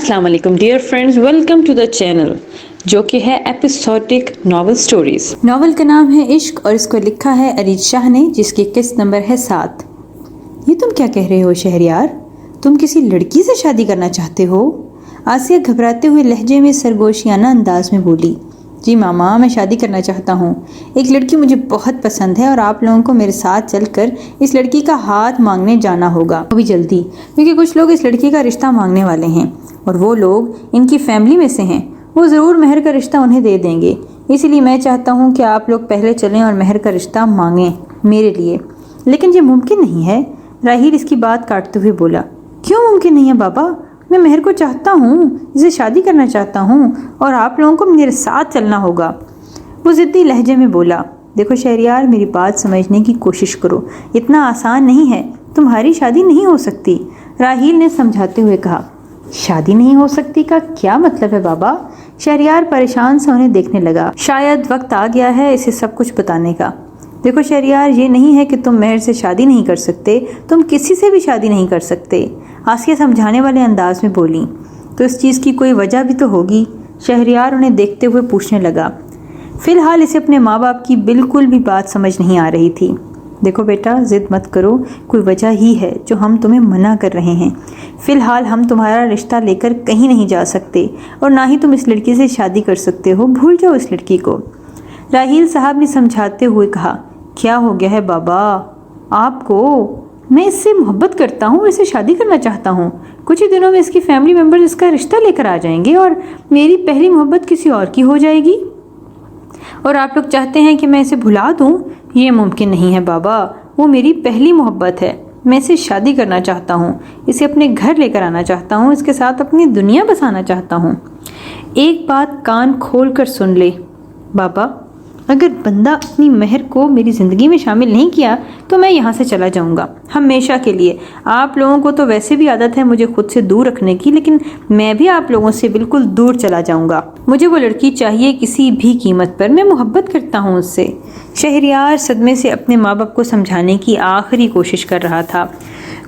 السلام علیکم dear friends, welcome to the channel جو کہ ہے ایپیسوڈک ناول سٹوریز۔ ناول کا نام ہے عشق اور اس کو لکھا ہے اریج شاہ نے، جس کی قسط نمبر ہے 7۔ یہ تم کیا کہہ رہے ہو شہریار؟ تم کسی لڑکی سے شادی کرنا چاہتے ہو؟ آسیہ گھبراتے ہوئے لہجے میں سرگوشیانہ انداز میں بولی۔ جی ماما، میں شادی کرنا چاہتا ہوں۔ ایک لڑکی مجھے بہت پسند ہے اور آپ لوگوں کو میرے ساتھ چل کر اس لڑکی کا ہاتھ مانگنے جانا ہوگا، وہ بھی جلدی، کیونکہ کچھ لوگ اس لڑکی کا رشتہ مانگنے والے ہیں اور وہ لوگ ان کی فیملی میں سے ہیں۔ وہ ضرور مہر کا رشتہ انہیں دے دیں گے، اسی لیے میں چاہتا ہوں کہ آپ لوگ پہلے چلیں اور مہر کا رشتہ مانگیں میرے لیے۔ لیکن یہ ممکن نہیں ہے، راہیل اس کی بات کاٹتے ہوئے بولا۔ کیوں ممکن نہیں ہے بابا؟ میں مہر کو چاہتا ہوں، اسے شادی کرنا چاہتا ہوں اور آپ لوگوں کو میرے ساتھ چلنا ہوگا، وہ ضدی لہجے میں بولا۔ دیکھو شہریار، میری بات سمجھنے کی کوشش کرو، اتنا آسان نہیں ہے، تمہاری شادی نہیں ہو سکتی، راہیل نے سمجھاتے ہوئے کہا۔ شادی نہیں ہو سکتی کا کیا مطلب ہے بابا؟ شہریار پریشان سے انہیں دیکھنے لگا۔ شاید وقت آ گیا ہے اسے سب کچھ بتانے کا۔ دیکھو شہریار، یہ نہیں ہے کہ تم مہر سے شادی نہیں کر سکتے، تم کسی سے بھی شادی نہیں کر سکتے، آسیہ سمجھانے والے انداز میں بولی۔ تو اس چیز کی کوئی وجہ بھی تو ہوگی، شہریار انہیں دیکھتے ہوئے پوچھنے لگا۔ فی الحال اسے اپنے ماں باپ کی بالکل بھی بات سمجھ نہیں آ رہی تھی۔ دیکھو بیٹا، ضد مت کرو، کوئی وجہ ہی ہے جو ہم تمہیں منع کر رہے ہیں۔ فی الحال ہم تمہارا رشتہ لے کر کہیں نہیں جا سکتے اور نہ ہی تم اس لڑکی سے شادی کر سکتے ہو، بھول جاؤ اس لڑکی کو، راہیل صاحب نے سمجھاتے ہوئے کہا۔ کیا ہو گیا ہے بابا آپ کو؟ میں اس سے محبت کرتا ہوں، اسے شادی کرنا چاہتا ہوں، کچھ ہی دنوں میں اس کی فیملی ممبر اس کا رشتہ لے کر آ جائیں گے اور میری پہلی محبت کسی اور کی ہو جائے گی، اور آپ لوگ چاہتے ہیں کہ میں اسے بھلا دوں؟ یہ ممکن نہیں ہے بابا، وہ میری پہلی محبت ہے، میں اسے شادی کرنا چاہتا ہوں، اسے اپنے گھر لے کر آنا چاہتا ہوں، اس کے ساتھ اپنی دنیا بسانا چاہتا ہوں۔ ایک بات کان کھول کر سن لے بابا، اگر بندہ اپنی مہر کو میری زندگی میں شامل نہیں کیا تو میں یہاں سے چلا جاؤں گا ہمیشہ کے لیے۔ آپ لوگوں کو تو ویسے بھی عادت ہے مجھے خود سے دور رکھنے کی، لیکن میں بھی آپ لوگوں سے بالکل دور چلا جاؤں گا۔ مجھے وہ لڑکی چاہیے کسی بھی قیمت پر، میں محبت کرتا ہوں اس سے۔ شہریار صدمے سے اپنے ماں باپ کو سمجھانے کی آخری کوشش کر رہا تھا۔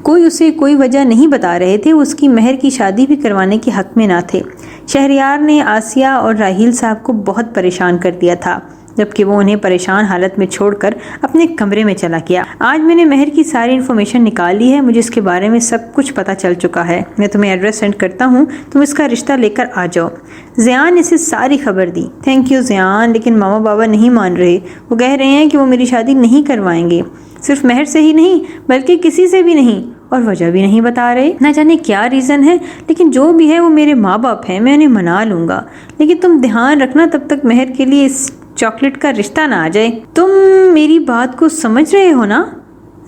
کوئی اسے کوئی وجہ نہیں بتا رہے تھے، اس کی مہر کی شادی بھی کروانے کے حق میں نہ تھے۔ شہریار نے آسیہ اور راہیل صاحب کو بہت پریشان کر دیا تھا، جبکہ وہ انہیں پریشان حالت میں چھوڑ کر اپنے کمرے میں چلا گیا۔ آج میں نے مہر کی ساری انفارمیشن نکال لی ہے، مجھے اس کے بارے میں سب کچھ پتہ چل چکا ہے، میں تمہیں ایڈریس سینڈ کرتا ہوں، تم اس کا رشتہ لے کر آ جاؤ۔ زیان نے اسے ساری خبر دی۔ تھینک یو زیان، لیکن ماما بابا نہیں مان رہے، وہ کہہ رہے ہیں کہ وہ میری شادی نہیں کروائیں گے، صرف مہر سے ہی نہیں بلکہ کسی سے بھی نہیں، اور وجہ بھی نہیں بتا رہے، نہ جانے کیا ریزن ہے، لیکن جو بھی ہے وہ میرے ماں باپ ہیں، میں انہیں منا لوں گا، لیکن تم دھیان رکھنا تب تک مہر کے لیے اس چاکلیٹ کا رشتہ نہ آ جائے۔ تم میری بات کو سمجھ رہے ہو نا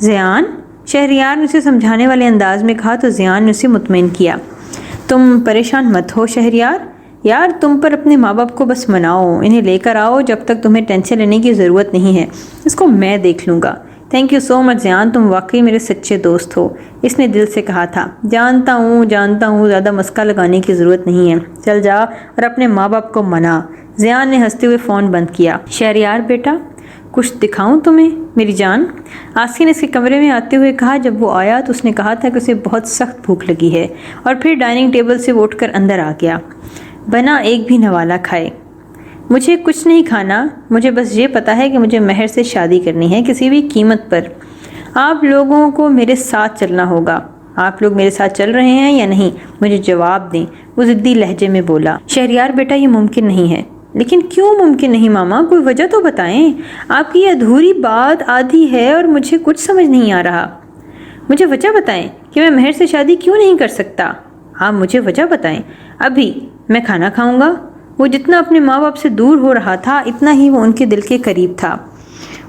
زیان؟ شہریار نے اسے سمجھانے والے انداز میں کہا تو زیان نے اسے مطمئن کیا۔ تم پریشان مت ہو شہریار، یار تم پر اپنے ماں باپ کو بس مناؤ، انہیں لے کر آؤ، جب تک تمہیں ٹینشن لینے کی ضرورت نہیں ہے، اس کو میں دیکھ لوں گا۔ تھینک یو سو مچ زیان، تم واقعی میرے سچے دوست ہو، اس نے دل سے کہا تھا۔ جانتا ہوں زیادہ مسکا لگانے کی ضرورت نہیں ہے، چل جا اور اپنے ماں باپ کو منا۔ زیان نے ہنستے ہوئے فون بند کیا۔ شہریار بیٹا، کچھ دکھاؤں تمہیں میری جان؟ آسیہ نے اس کے کمرے میں آتے ہوئے کہا۔ جب وہ آیا تو اس نے کہا تھا کہ اسے بہت سخت بھوک لگی ہے، اور پھر ڈائننگ ٹیبل سے وہ اٹھ کر اندر آ گیا۔ بنا ایک بھی نوالا کھائے۔ مجھے کچھ نہیں کھانا، مجھے بس یہ پتا ہے کہ مجھے مہر سے شادی کرنی ہے کسی بھی قیمت پر۔ آپ لوگوں کو میرے ساتھ چلنا ہوگا، آپ لوگ میرے ساتھ چل رہے ہیں یا نہیں؟ مجھے جواب دیں، وہ ضدی لہجے میں بولا۔ شہریار بیٹا، یہ ممکن نہیں ہے۔ لیکن کیوں ممکن نہیں ماما؟ کوئی وجہ تو بتائیں، آپ کی یہ ادھوری بات آدھی ہے اور مجھے کچھ سمجھ نہیں آ رہا۔ مجھے وجہ بتائیں کہ میں مہر سے شادی کیوں نہیں کر سکتا، آپ مجھے وجہ بتائیں۔ ابھی میں کھانا کھاؤں گا۔ وہ جتنا اپنے ماں باپ سے دور ہو رہا تھا اتنا ہی وہ ان کے دل کے قریب تھا۔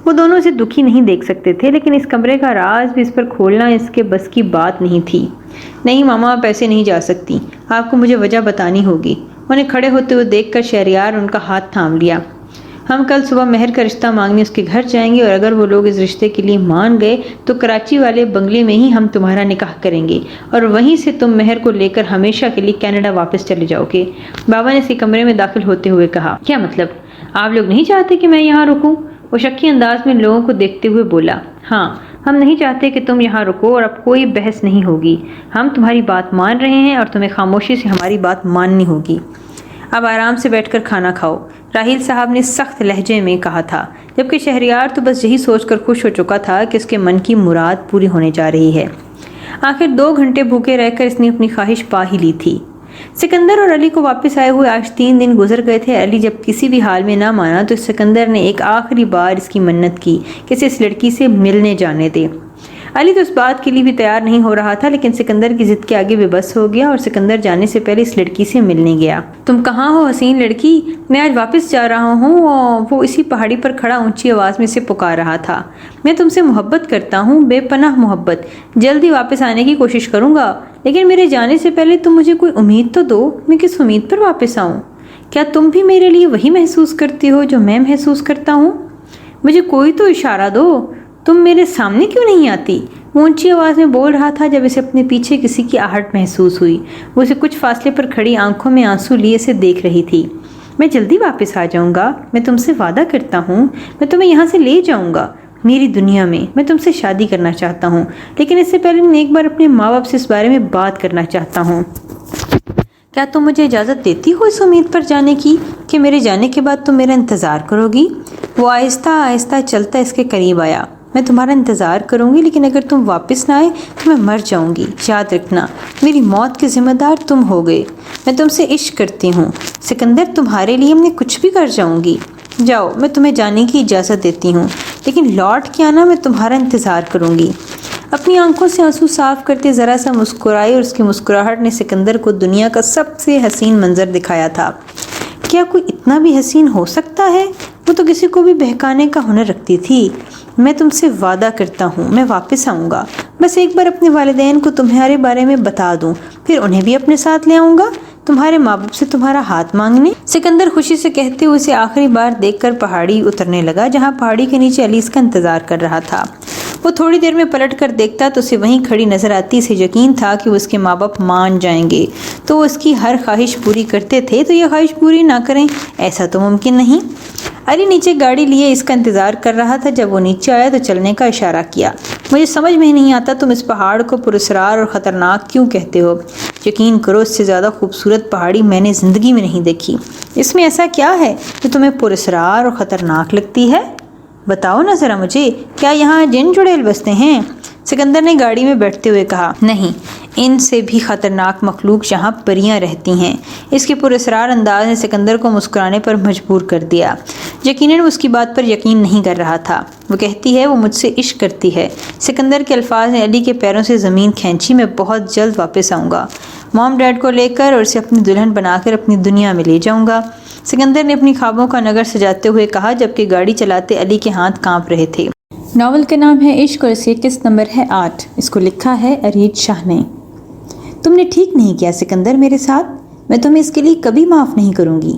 وہ دونوں اسے دکھی نہیں دیکھ سکتے تھے، لیکن اس کمرے کا راز بھی اس پر کھولنا اس کے بس کی بات نہیں تھی۔ نہیں ماما، آپ ایسے نہیں جا سکتی، آپ کو مجھے وجہ بتانی ہوگی۔ انہیں کھڑے ہوتے ہوئے دیکھ کر شہریار ان کا ہاتھ تھام لیا۔ ہم کل صبح مہر کا رشتہ مانگنے اس کے گھر جائیں گے، اور اگر وہ لوگ اس رشتے کے لیے مان گئے تو کراچی والے بنگلے میں ہی ہم تمہارا نکاح کریں گے، اور وہیں سے تم مہر کو لے کر ہمیشہ کے لیے کینیڈا واپس چلے جاؤ گے، بابا نے اس کے کمرے میں داخل ہوتے ہوئے کہا۔ کیا مطلب؟ آپ لوگ نہیں چاہتے کہ میں یہاں رکوں؟ وہ شکی انداز میں لوگوں کو دیکھتے ہوئے بولا۔ ہاں، ہم نہیں چاہتے کہ تم یہاں رکو اور اب کوئی بحث نہیں ہوگی. ہم تمہاری بات مان رہے ہیں اور تمہیں خاموشی سے ہماری بات ماننی ہوگی. اب آرام سے بیٹھ کر کھانا کھاؤ، راحیل صاحب نے سخت لہجے میں کہا تھا، جبکہ شہریار تو بس یہی سوچ کر خوش ہو چکا تھا کہ اس کے من کی مراد پوری ہونے جا رہی ہے. آخر 2 گھنٹے بھوکے رہ کر اس نے اپنی خواہش پا ہی لی تھی. سکندر اور علی کو واپس آئے ہوئے آج 3 دن گزر گئے تھے. علی جب کسی بھی حال میں نہ مانا تو سکندر نے ایک آخری بار اس کی منت کی کہ اسے اس لڑکی سے ملنے جانے دے. علی تو اس بات کے لیے بھی تیار نہیں ہو رہا تھا، لیکن سکندر کی ضد کے آگے بے بس ہو گیا اور سکندر جانے سے پہلے اس لڑکی سے ملنے گیا. تم کہاں ہو حسین لڑکی؟ میں آج واپس جا رہا ہوں. وہ اسی پہاڑی پر کھڑا اونچی آواز میں سے پکار رہا تھا. میں تم سے محبت کرتا ہوں، بے پناہ محبت. جلدی واپس آنے کی کوشش کروں گا، لیکن میرے جانے سے پہلے تم مجھے کوئی امید تو دو. میں کس امید پر واپس آؤں؟ کیا تم بھی میرے لیے وہی محسوس کرتی ہو جو میں محسوس کرتا ہوں؟ مجھے کوئی تو اشارہ دو. تم میرے سامنے کیوں نہیں آتی؟ وہ اونچی آواز میں بول رہا تھا جب اسے اپنے پیچھے کسی کی آہٹ محسوس ہوئی. وہ اسے کچھ فاصلے پر کھڑی آنکھوں میں آنسو لیے اسے دیکھ رہی تھی. میں جلدی واپس آ جاؤں گا، میں تم سے وعدہ کرتا ہوں. میں تمہیں یہاں سے لے جاؤں گا میری دنیا میں. میں تم سے شادی کرنا چاہتا ہوں، لیکن اس سے پہلے میں ایک بار اپنے ماں باپ سے اس بارے میں بات کرنا چاہتا ہوں. کیا تم مجھے اجازت دیتی ہو اس امید پر جانے کی کہ میرے جانے کے بعد تم میرا انتظار کرو گی؟ وہ آہستہ آہستہ چلتا اس کے قریب آیا. میں تمہارا انتظار کروں گی، لیکن اگر تم واپس نہ آئے تو میں مر جاؤں گی. یاد رکھنا، میری موت کے ذمہ دار تم ہوگے. میں تم سے عشق کرتی ہوں سکندر. تمہارے لیے میں کچھ بھی کر جاؤں گی. جاؤ، میں تمہیں جانے کی اجازت دیتی ہوں، لیکن لوٹ کے آنا. میں تمہارا انتظار کروں گی. اپنی آنکھوں سے آنسو صاف کرتے ذرا سا مسکرائی اور اس کی مسکراہٹ نے سکندر کو دنیا کا سب سے حسین منظر دکھایا تھا. کیا کوئی اتنا بھی حسین ہو سکتا ہے؟ وہ تو کسی کو بھی بہکانے کا ہنر رکھتی تھی. میں تم سے وعدہ کرتا ہوں میں واپس آؤں گا. بس ایک بار اپنے والدین کو تمہارے بارے میں بتا دوں، پھر انہیں بھی اپنے ساتھ لے آؤں گا تمہارے ماں باپ سے تمہارا ہاتھ مانگنے. سکندر خوشی سے کہتے ہوئے اسے آخری بار دیکھ کر پہاڑی اترنے لگا، جہاں پہاڑی کے نیچے علی اس کا انتظار کر رہا تھا. وہ تھوڑی دیر میں پلٹ کر دیکھتا تو اسے وہیں کھڑی نظر آتی. اسے یقین تھا کہ وہ اس کے ماں باپ مان جائیں گے تو وہ اس کی ہر خواہش پوری کرتے تھے، تو یہ خواہش پوری نہ کریں ایسا تو ممکن نہیں. علی نیچے گاڑی لیے اس کا انتظار کر رہا تھا. جب وہ نیچے آیا تو چلنے کا اشارہ کیا. مجھے سمجھ میں نہیں آتا تم اس پہاڑ کو پراسرار اور خطرناک کیوں کہتے ہو. یقین کرو اس سے زیادہ خوبصورت پہاڑی میں نے زندگی میں نہیں دیکھی. اس میں ایسا کیا ہے جو تمہیں پراسرار اور خطرناک لگتی ہے؟ بتاؤ نا ذرا مجھے. کیا یہاں جن جڑیل بستے ہیں؟ سکندر نے گاڑی میں بیٹھتے ہوئے کہا. نہیں، ان سے بھی خطرناک مخلوق یہاں پریاں رہتی ہیں. اس کے پراسرار انداز نے سکندر کو مسکرانے پر مجبور کر دیا. یقیناً وہ اس کی بات پر یقین نہیں کر رہا تھا. وہ کہتی ہے وہ مجھ سے عشق کرتی ہے. سکندر کے الفاظ نے علی کے پیروں سے زمین کھینچی. میں بہت جلد واپس آؤں گا، مام ڈیڈ کو لے کر، اور اسے اپنی دلہن بنا کر اپنی دنیا میں لے جاؤں گا. سکندر نے اپنی خوابوں کا نگر سجاتے ہوئے کہا، جبکہ گاڑی چلاتے علی کے ہاتھ کانپ رہے تھے. ناول کا نام ہے عشق اور اس کی قسط نمبر ہے 8. اس کو لکھا ہے ارید شاہ نے. تم نے ٹھیک نہیں کیا سکندر میرے ساتھ. میں تمہیں اس کے لیے کبھی معاف نہیں کروں گی،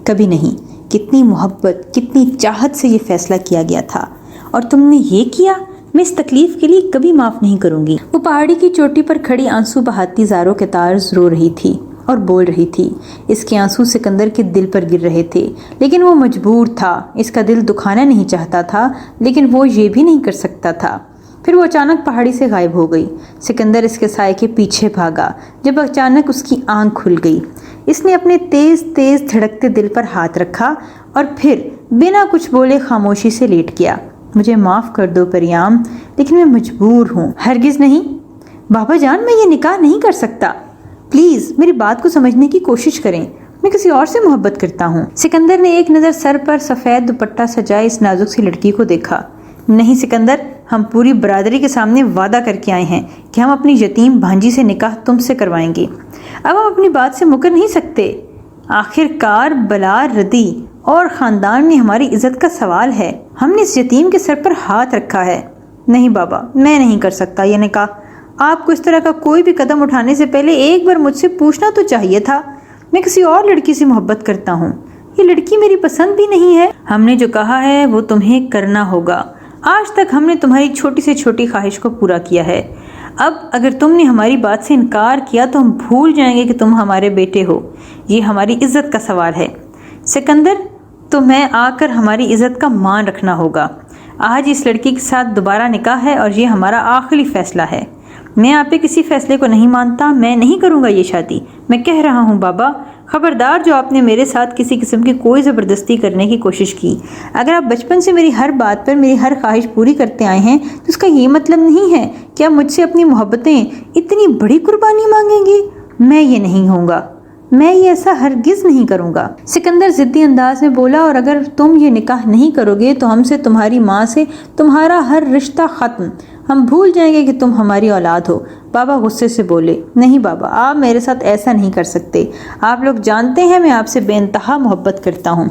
کبھی نہیں. کتنی محبت، کتنی چاہت سے یہ فیصلہ کیا گیا تھا، اور تم نے یہ کیا. میں اس تکلیف کے لیے کبھی معاف نہیں کروں گی. وہ پہاڑی کی چوٹی پر کھڑی آنسو بہاتی زاروں کے تار رو رہی تھی اور بول رہی تھی. اس کے آنسو سکندر کے دل پر گر رہے تھے، لیکن وہ مجبور تھا. اس کا دل دکھانا نہیں چاہتا تھا، لیکن وہ یہ بھی نہیں کر سکتا تھا. پھر وہ اچانک پہاڑی سے غائب ہو گئی. سکندر اس کے سائے کے پیچھے بھاگا. جب اچانک اس کی آنکھ کھل گئی، اس نے اپنے تیز تیز دھڑکتے دل پر ہاتھ رکھا اور پھر بنا کچھ بولے خاموشی سے لیٹ گیا. مجھے معاف کر دو پریام، لیکن میں مجبور ہوں. ہرگز نہیں بابا جان، میں یہ نکاح نہیں کر سکتا. پلیز میری بات کو سمجھنے کی کوشش کریں. میں کسی اور سے محبت کرتا ہوں. سکندر نے ایک نظر سر پر سفید دوپٹہ سجائے اس نازک سی لڑکی کو دیکھا. نہیں سکندر، ہم پوری برادری کے سامنے وعدہ کر کے آئے ہیں کہ ہم اپنی یتیم بھانجی سے نکاح تم سے کروائیں گے. اب ہم اپنی بات سے مکر نہیں سکتے. آخر کار بلا ردی اور خاندان میں ہماری عزت کا سوال ہے. ہم نے اس یتیم کے سر پر ہاتھ رکھا ہے. نہیں بابا، میں نہیں کر سکتا یہ نکاح. آپ کو اس طرح کا کوئی بھی قدم اٹھانے سے پہلے ایک بار مجھ سے پوچھنا تو چاہیے تھا. میں کسی اور لڑکی سے محبت کرتا ہوں. یہ لڑکی میری پسند بھی نہیں ہے. ہم نے جو کہا ہے وہ تمہیں کرنا ہوگا. آج تک ہم نے تمہاری چھوٹی سے چھوٹی خواہش کو پورا کیا ہے. اب اگر تم نے ہماری بات سے انکار کیا تو ہم بھول جائیں گے کہ تم ہمارے بیٹے ہو. یہ ہماری عزت کا سوال ہے. سکندر، تمہیں آ کر ہماری عزت کا مان رکھنا ہوگا. آج اس لڑکی کے ساتھ دوبارہ نکاح ہے اور یہ ہمارا آخری فیصلہ ہے۔ میں آپ کے کسی فیصلے کو نہیں مانتا، میں نہیں کروں گا یہ شادی۔ میں کہہ رہا ہوں بابا، خبردار جو آپ نے میرے ساتھ کسی قسم کی کوئی زبردستی کرنے کی کوشش کی۔ اگر آپ بچپن سے میری ہر بات پر میری ہر خواہش پوری کرتے آئے ہیں تو اس کا یہ مطلب نہیں ہے کہ آپ مجھ سے اپنی محبتیں اتنی بڑی قربانی مانگیں گی۔ میں یہ نہیں ہوں گا، میں یہ ایسا ہرگز نہیں کروں گا۔ سکندر ضدی انداز میں بولا، اور اگر تم یہ نکاح نہیں کرو گے تو ہم سے، تمہاری ماں سے تمہارا ہر رشتہ ختم، ہم بھول جائیں گے کہ تم ہماری اولاد ہو۔ بابا غصے سے بولے، نہیں بابا، آپ میرے ساتھ ایسا نہیں کر سکتے۔ آپ لوگ جانتے ہیں میں آپ سے بے انتہا محبت کرتا ہوں۔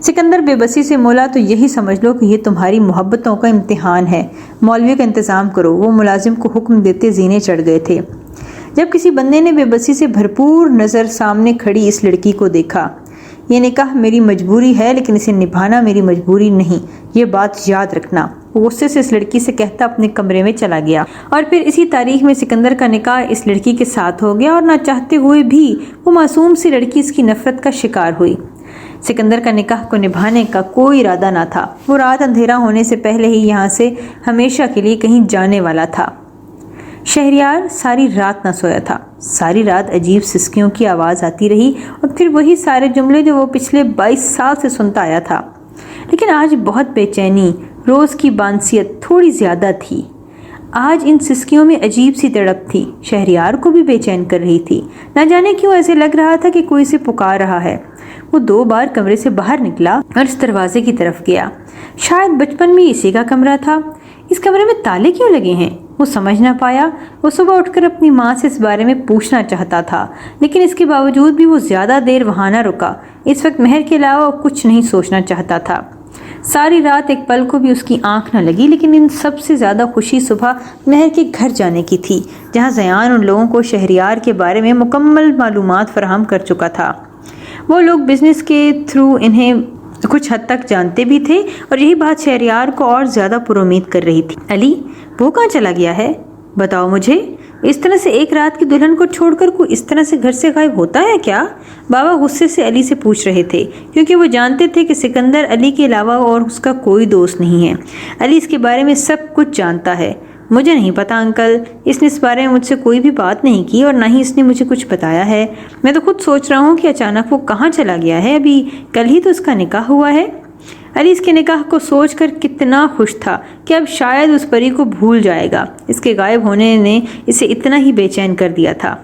سکندر بے بسی سے بولا، تو یہی سمجھ لو کہ یہ تمہاری محبتوں کا امتحان ہے۔ مولوی کا انتظام کرو۔ وہ ملازم کو حکم دیتے زینے چڑھ گئے تھے جب کسی بندے نے بے بسی سے بھرپور نظر سامنے کھڑی اس لڑکی کو دیکھا۔ یہ نکاح میری مجبوری ہے لیکن اسے نبھانا میری مجبوری نہیں، یہ بات یاد رکھنا۔ وہ غصے سے اس لڑکی سے کہتا اپنے کمرے میں چلا گیا، اور پھر اسی تاریخ میں سکندر کا نکاح اس لڑکی کے ساتھ ہو گیا، اور نہ چاہتے ہوئے بھی وہ معصوم سی لڑکی اس کی نفرت کا شکار ہوئی۔ سکندر کا نکاح کو نبھانے کا کوئی ارادہ نہ تھا۔ وہ رات اندھیرا ہونے سے پہلے ہی یہاں سے ہمیشہ کے لیے کہیں جانے والا تھا۔ شہریار ساری رات نہ سویا تھا۔ ساری رات عجیب سسکیوں کی آواز آتی رہی اور پھر وہی سارے جملے جو وہ پچھلے 22 سال سے سنتا آیا تھا، لیکن آج بہت بے چینی، روز کی بانسیت تھوڑی زیادہ تھی۔ آج ان سسکیوں میں عجیب سی تڑپ تھی، شہریار کو بھی بے چین کر رہی تھی۔ نہ جانے کیوں ایسے لگ رہا تھا کہ کوئی اسے پکار رہا ہے۔ وہ 2 بار کمرے سے باہر نکلا اور اس دروازے کی طرف گیا۔ شاید بچپن میں اسی کا کمرہ تھا۔ اس کمرے میں تالے کیوں لگے ہیں؟ وہ سمجھ نہ پایا۔ وہ صبح اٹھ کر اپنی ماں سے اس بارے میں پوچھنا چاہتا تھا، لیکن اس کے باوجود بھی وہ زیادہ دیر وہاں نہ رکا۔ اس وقت مہر کے علاوہ وہ کچھ نہیں سوچنا چاہتا تھا۔ ساری رات ایک پل کو بھی اس کی آنکھ نہ لگی، لیکن ان سب سے زیادہ خوشی صبح مہر کے گھر جانے کی تھی، جہاں زیان ان لوگوں کو شہریار کے بارے میں مکمل معلومات فراہم کر چکا تھا۔ وہ لوگ بزنس کے تھرو انہیں کچھ حد تک جانتے بھی تھے، اور یہی بات شہریار کو اور زیادہ پر امید کر رہی تھی۔ علی، وہ کہاں چلا گیا ہے؟ بتاؤ مجھے۔ اس طرح سے ایک رات کی دلہن کو چھوڑ کر کوئی اس طرح سے گھر سے غائب ہوتا ہے کیا؟ بابا غصے سے علی سے پوچھ رہے تھے، کیونکہ وہ جانتے تھے کہ سکندر علی کے علاوہ اور اس کا کوئی دوست نہیں ہے۔ علی اس کے بارے میں سب کچھ جانتا ہے۔ مجھے نہیں پتا انکل، اس نے اس بارے میں مجھ سے کوئی بھی بات نہیں کی اور نہ ہی اس نے مجھے کچھ بتایا ہے۔ میں تو خود سوچ رہا ہوں کہ اچانک وہ کہاں چلا گیا ہے، ابھی کل ہی تو اس کا نکاح ہوا ہے۔ علی اس کے نکاح کو سوچ کر کتنا خوش تھا کہ اب شاید اس پری کو بھول جائے گا۔ اس کے غائب ہونے نے اسے اتنا ہی بے چین کر دیا تھا۔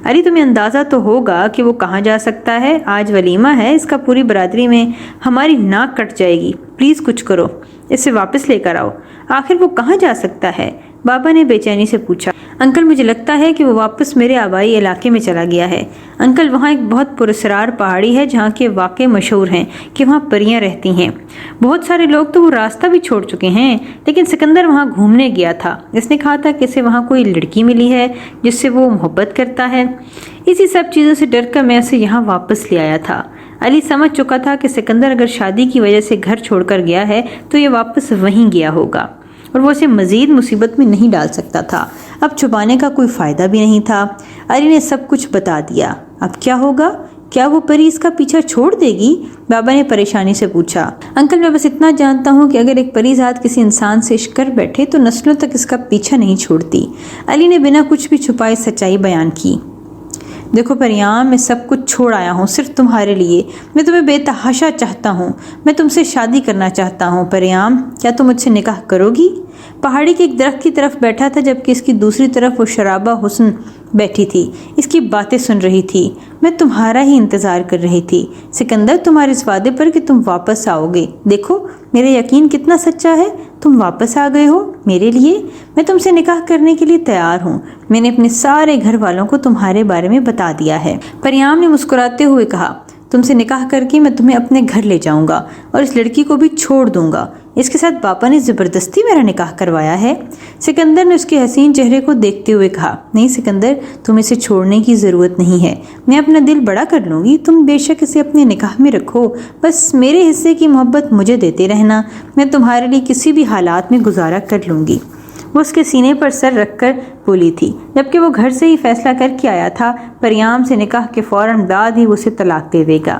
علی، تمہیں اندازہ تو ہوگا کہ وہ کہاں جا سکتا ہے؟ آج ولیمہ ہے، اس کا پوری برادری میں ہماری ناک کٹ جائے گی۔ پلیز کچھ کرو، اسے واپس لے کر آؤ۔ آخر وہ کہاں جا سکتا ہے؟ بابا نے بے چینی سے پوچھا۔ انکل، مجھے لگتا ہے کہ وہ واپس میرے آبائی علاقے میں چلا گیا ہے۔ انکل، وہاں ایک بہت پراسرار پہاڑی ہے جہاں کے واقعے مشہور ہیں کہ وہاں پریاں رہتی ہیں۔ بہت سارے لوگ تو وہ راستہ بھی چھوڑ چکے ہیں، لیکن سکندر وہاں گھومنے گیا تھا۔ اس نے کہا تھا کہ اسے وہاں کوئی لڑکی ملی ہے جس سے وہ محبت کرتا ہے۔ اسی سب چیزوں سے ڈر کر میں اسے یہاں واپس لے آیا تھا۔ علی سمجھ چکا تھا کہ سکندر اگر شادی کی وجہ سے گھر چھوڑ کر گیا ہے تو یہ واپس وہیں گیا ہوگا اور وہ اسے مزید مصیبت میں نہیں ڈال سکتا تھا۔ اب چھپانے کا کوئی فائدہ بھی نہیں تھا۔ علی نے سب کچھ بتا دیا۔ اب کیا ہوگا؟ کیا وہ پری اس کا پیچھا چھوڑ دے گی؟ بابا نے پریشانی سے پوچھا۔ انکل، میں بس اتنا جانتا ہوں کہ اگر ایک پری ذات کسی انسان سے عشق کر بیٹھے تو نسلوں تک اس کا پیچھا نہیں چھوڑتی۔ علی نے بنا کچھ بھی چھپائے سچائی بیان کی۔ دیکھو پریام، میں سب کچھ چھوڑ آیا ہوں صرف تمہارے لیے۔ میں تمہیں بے تحاشا چاہتا ہوں، میں تم سے شادی کرنا چاہتا ہوں۔ پریام، کیا تم مجھ سے نکاح کرو گی؟ پہاڑی کے ایک درخت کی طرف بیٹھا تھا جبکہ اس کی دوسری طرف وہ شرابہ حسن بیٹھی تھی، اس کی باتیں سن رہی تھی۔ میں تمہارا ہی انتظار کر رہی تھی سکندر، تمہارے اس وعدے پر کہ تم واپس آؤ گے۔ دیکھو میرا یقین کتنا سچا ہے، تم واپس آ گئے ہو میرے لیے۔ میں تم سے نکاح کرنے کے لیے تیار ہوں۔ میں نے اپنے سارے گھر والوں کو تمہارے بارے میں بتا دیا ہے۔ پریام نے مسکراتے ہوئے کہا، تم سے نکاح کر کے میں تمہیں اپنے گھر لے جاؤں گا اور اس لڑکی کو بھی چھوڑ دوں گا۔ اس کے ساتھ پاپا نے زبردستی میرا نکاح کروایا ہے؟ سکندر نے اس کے حسین چہرے کو دیکھتے ہوئے کہا، نہیں سکندر، تم اسے چھوڑنے کی ضرورت نہیں ہے، میں اپنا دل بڑا کر لوں گی۔ تم بے شک اسے اپنے نکاح میں رکھو، بس میرے حصے کی محبت مجھے دیتے رہنا، میں تمہارے لیے کسی بھی حالات میں گزارا کر لوں گی۔ وہ اس کے سینے پر سر رکھ کر بولی تھی، جبکہ وہ گھر سے ہی فیصلہ کر کے آیا تھا پریام سے نکاح کے فوراً بعد ہی وہ اسے طلاق دے دے گا۔